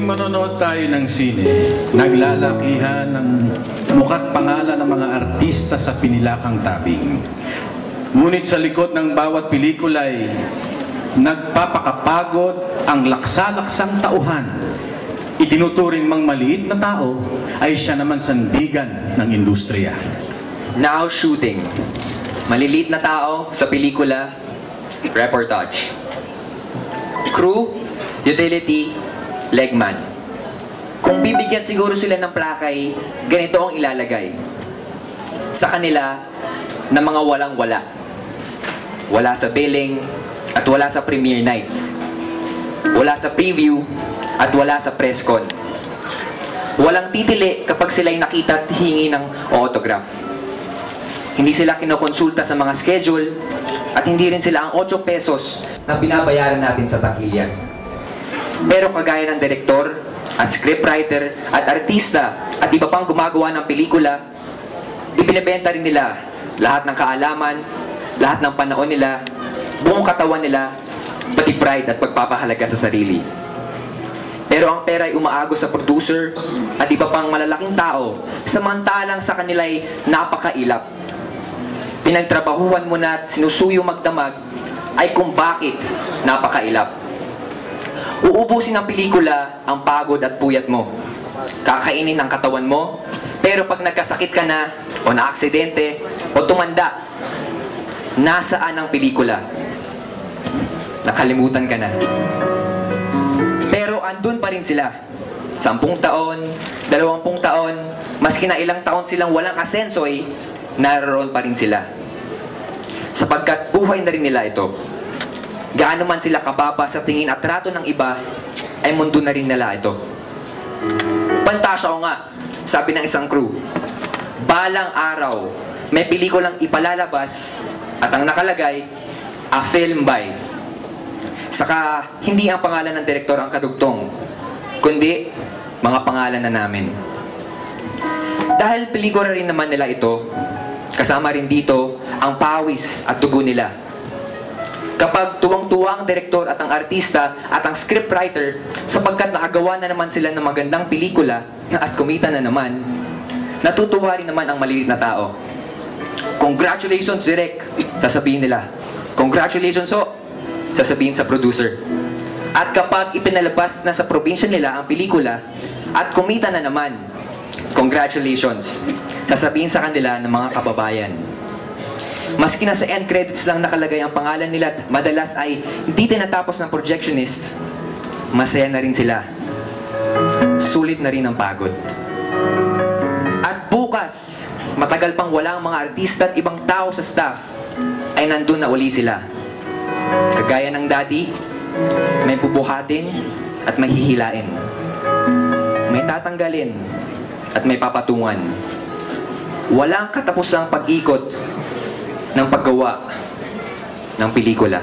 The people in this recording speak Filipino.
Tuwing manonood tayo ng sine, naglalakihan ng muka't pangalan ng mga artista sa pinilakang tabing. Ngunit sa likod ng bawat pelikula'y nagpapakapagod ang laksa-laksang tauhan. Itinuturing mang maliit na tao ay siya naman sandigan ng industriya. Now shooting. Maliliit na tao sa pelikula, reportage. Crew, utility, legman. Kung bibigyan siguro sila ng plakay, ganito ang ilalagay. Sa kanila, na mga walang-wala. Wala sa billing, at wala sa premiere nights. Wala sa preview, at wala sa press con. Walang titili kapag sila'y nakita at hingi ng autograph. Hindi sila kinokonsulta sa mga schedule, at hindi rin sila ang 8 pesos na binabayaran natin sa takilya. Pero kagaya ng direktor, at scriptwriter, at artista, at iba pang gumagawa ng pelikula, ibinebenta rin nila lahat ng kaalaman, lahat ng panahon nila, buong katawan nila, pati pride at pagpapahalaga sa sarili. Pero ang pera ay umaagos sa producer at iba pang malalaking tao, samantalang sa kanila'y napakailap. Pinagtrabahuhan mo na at sinusuyo magdamag ay kung bakit napakailap. Uubusin ng pelikula ang pagod at puyat mo. Kakainin ang katawan mo, pero pag nagkasakit ka na, o naaksidente, o tumanda, nasaan ang pelikula? Nakalimutan ka na. Pero andun pa rin sila. 10 taon, 20 taon, maski na ilang taon silang walang asenso ay naroon pa rin sila. Sapagkat buhay na rin nila ito. Gaano man sila kababa sa tingin at trato ng iba, ay mundo na rin nila ito. Pantasya ko nga, sabi ng isang crew, balang araw, may pelikulang ipalalabas at ang nakalagay, a film by. Saka, hindi ang pangalan ng direktor ang kadugtong, kundi mga pangalan na namin. Dahil pelikula rin naman nila ito, kasama rin dito ang pawis at dugo nila. Kapag tuwang-tuwa ang direktor at ang artista at ang scriptwriter sapagkat nakagawa na naman sila ng magandang pelikula at kumita na naman, natutuwa rin naman ang maliliit na tao. Congratulations, Direk, sasabihin nila. Congratulations, ho, sasabihin sa producer. At kapag ipinalabas na sa probinsya nila ang pelikula at kumita na naman, congratulations, sasabihin sa kanila ng mga kababayan. Maski na sa end credits lang nakalagay ang pangalan nila at madalas ay hindi tinatapos ng projectionist, masaya na rin sila. Sulit na rin ang pagod. At bukas, matagal pang wala ang mga artista at ibang tao sa staff, ay nandun na uli sila. Kagaya ng dati, may bubuhatin at may hihilain. May tatanggalin at may papatungan. Walang katapusang pag-ikot ng paggawa ng pelikula.